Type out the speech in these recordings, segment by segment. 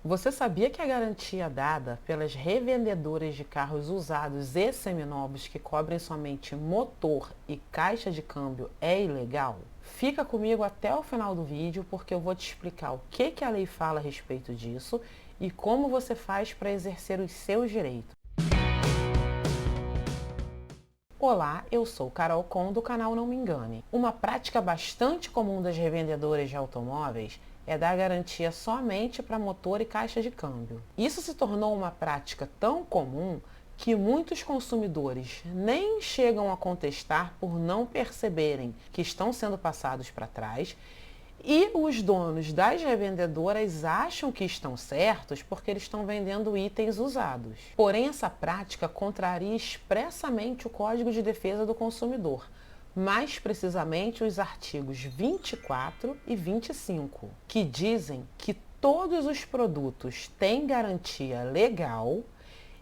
Você sabia que a garantia dada pelas revendedoras de carros usados e seminovos que cobrem somente motor e caixa de câmbio é ilegal? Fica comigo até o final do vídeo porque eu vou te explicar o que a lei fala a respeito disso e como você faz para exercer os seus direitos. Olá, eu sou Carol Com do canal Não Me Engane. Uma prática bastante comum das revendedoras de automóveis é dar garantia somente para motor e caixa de câmbio. Isso se tornou uma prática tão comum que muitos consumidores nem chegam a contestar por não perceberem que estão sendo passados para trás, e os donos das revendedoras acham que estão certos porque eles estão vendendo itens usados. Porém, essa prática contraria expressamente o Código de Defesa do Consumidor, mais precisamente os artigos 24 e 25, que dizem que todos os produtos têm garantia legal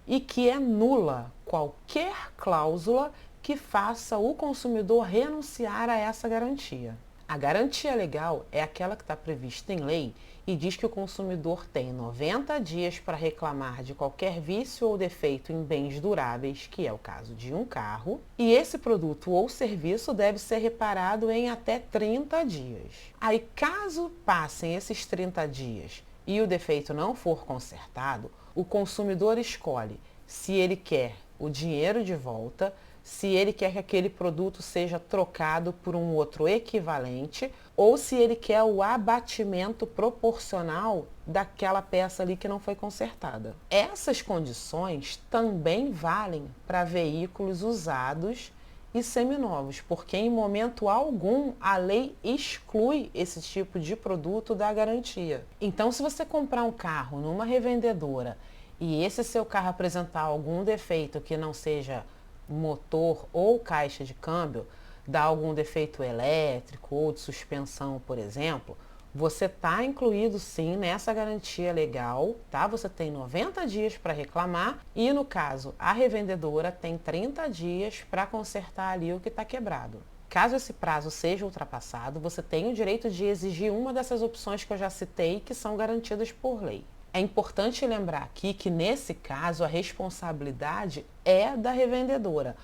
e que é nula qualquer cláusula que faça o consumidor renunciar a essa garantia. A garantia legal é aquela que está prevista em lei e diz que o consumidor tem 90 dias para reclamar de qualquer vício ou defeito em bens duráveis, que é o caso de um carro, e esse produto ou serviço deve ser reparado em até 30 dias. Aí, caso passem esses 30 dias e o defeito não for consertado, o consumidor escolhe se ele quer o dinheiro de volta, se ele quer que aquele produto seja trocado por um outro equivalente ou se ele quer o abatimento proporcional daquela peça ali que não foi consertada. Essas condições também valem para veículos usados e seminovos, porque em momento algum a lei exclui esse tipo de produto da garantia. Então, se você comprar um carro numa revendedora e esse seu carro apresentar algum defeito que não seja motor ou caixa de câmbio, dá algum defeito elétrico ou de suspensão, por exemplo, você está incluído sim nessa garantia legal, tá? Você tem 90 dias para reclamar e, no caso, a revendedora tem 30 dias para consertar ali o que está quebrado. Caso esse prazo seja ultrapassado, você tem o direito de exigir uma dessas opções que eu já citei, que são garantidas por lei. É importante lembrar aqui que, nesse caso, a responsabilidade é da revendedora,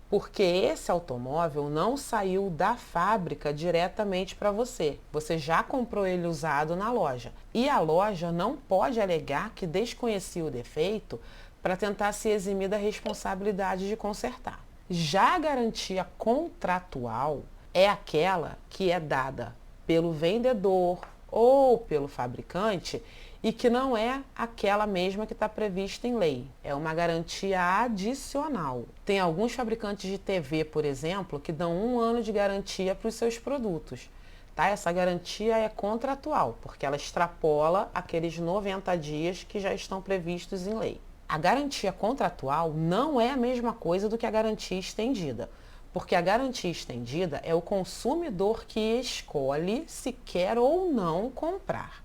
porque esse automóvel não saiu da fábrica diretamente para você. Você já comprou ele usado na loja. E a loja não pode alegar que desconhecia o defeito para tentar se eximir da responsabilidade de consertar. Já a garantia contratual é aquela que é dada pelo vendedor ou pelo fabricante e que não é aquela mesma que está prevista em lei. É uma garantia adicional. Tem alguns fabricantes de TV, por exemplo, que dão 1 ano de garantia para os seus produtos. Tá? Essa garantia é contratual, porque ela extrapola aqueles 90 dias que já estão previstos em lei. A garantia contratual não é a mesma coisa do que a garantia estendida, porque a garantia estendida é o consumidor que escolhe se quer ou não comprar.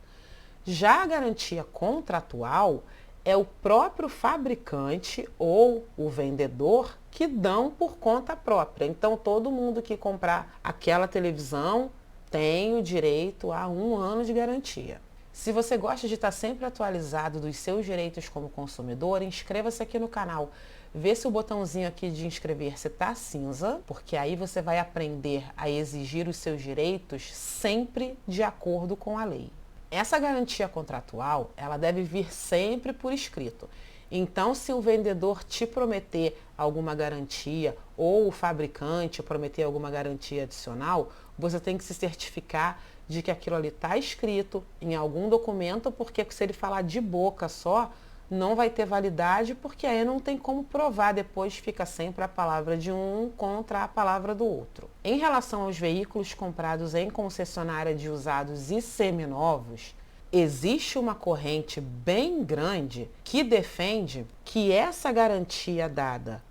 Já a garantia contratual é o próprio fabricante ou o vendedor que dão por conta própria. Então, todo mundo que comprar aquela televisão tem o direito a 1 ano de garantia. Se você gosta de estar sempre atualizado dos seus direitos como consumidor, inscreva-se aqui no canal. Vê se o botãozinho aqui de inscrever-se está cinza, porque aí você vai aprender a exigir os seus direitos sempre de acordo com a lei. Essa garantia contratual, ela deve vir sempre por escrito. Então, se o vendedor te prometer alguma garantia ou o fabricante prometer alguma garantia adicional, você tem que se certificar de que aquilo ali está escrito em algum documento, porque se ele falar de boca só, não vai ter validade, porque aí não tem como provar, depois fica sempre a palavra de um contra a palavra do outro. Em relação aos veículos comprados em concessionária de usados e seminovos, existe uma corrente bem grande que defende que essa garantia dada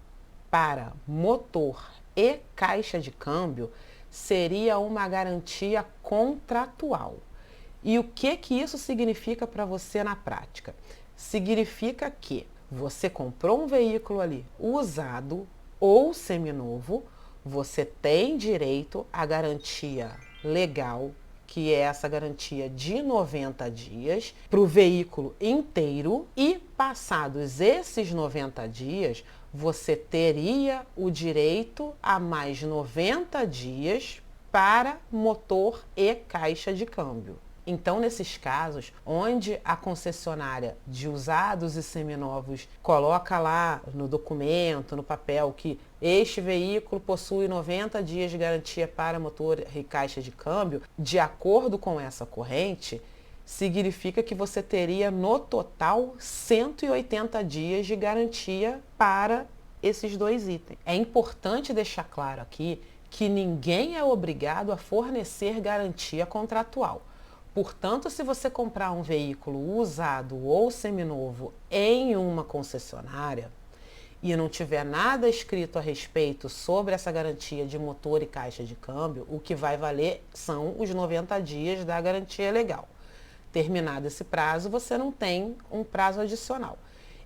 para motor e caixa de câmbio seria uma garantia contratual. E o que isso significa para você na prática? Significa que você comprou um veículo ali usado ou seminovo, você tem direito à garantia legal, que é essa garantia de 90 dias, para o veículo inteiro, e passados esses 90 dias, você teria o direito a mais 90 dias para motor e caixa de câmbio. Então, nesses casos, onde a concessionária de usados e seminovos coloca lá no documento, no papel, que este veículo possui 90 dias de garantia para motor e caixa de câmbio, de acordo com essa corrente, significa que você teria no total 180 dias de garantia para esses dois itens. É importante deixar claro aqui que ninguém é obrigado a fornecer garantia contratual. Portanto, se você comprar um veículo usado ou seminovo em uma concessionária e não tiver nada escrito a respeito sobre essa garantia de motor e caixa de câmbio, o que vai valer são os 90 dias da garantia legal. Terminado esse prazo, você não tem um prazo adicional.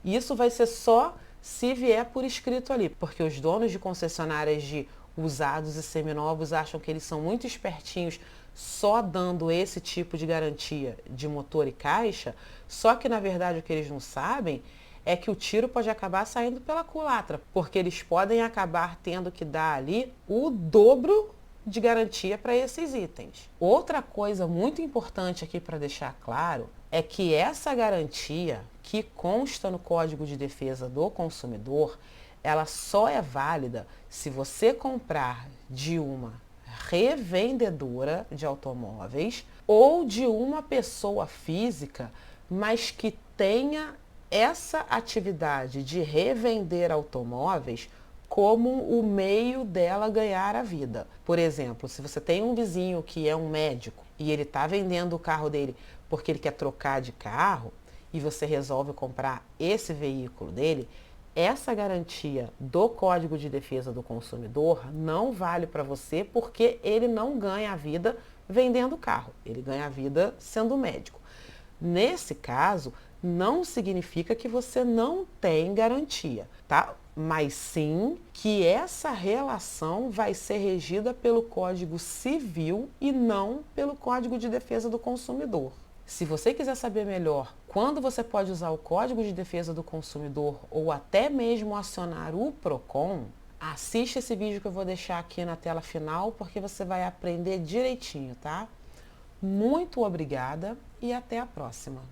Isso vai ser só se vier por escrito ali, porque os donos de concessionárias de usados e seminovos acham que eles são muito espertinhos só dando esse tipo de garantia de motor e caixa, só que na verdade o que eles não sabem é que o tiro pode acabar saindo pela culatra, porque eles podem acabar tendo que dar ali o dobro de garantia para esses itens. Outra coisa muito importante aqui para deixar claro é que essa garantia que consta no Código de Defesa do Consumidor, ela só é válida se você comprar de uma revendedora de automóveis ou de uma pessoa física, mas que tenha essa atividade de revender automóveis como o meio dela ganhar a vida. Por exemplo, se você tem um vizinho que é um médico e ele está vendendo o carro dele porque ele quer trocar de carro e você resolve comprar esse veículo dele, essa garantia do Código de Defesa do Consumidor não vale para você porque ele não ganha a vida vendendo carro, ele ganha a vida sendo médico. Nesse caso, não significa que você não tem garantia, tá? Mas sim que essa relação vai ser regida pelo Código Civil e não pelo Código de Defesa do Consumidor. Se você quiser saber melhor quando você pode usar o Código de Defesa do Consumidor ou até mesmo acionar o PROCON, assiste esse vídeo que eu vou deixar aqui na tela final porque você vai aprender direitinho, tá? Muito obrigada e até a próxima!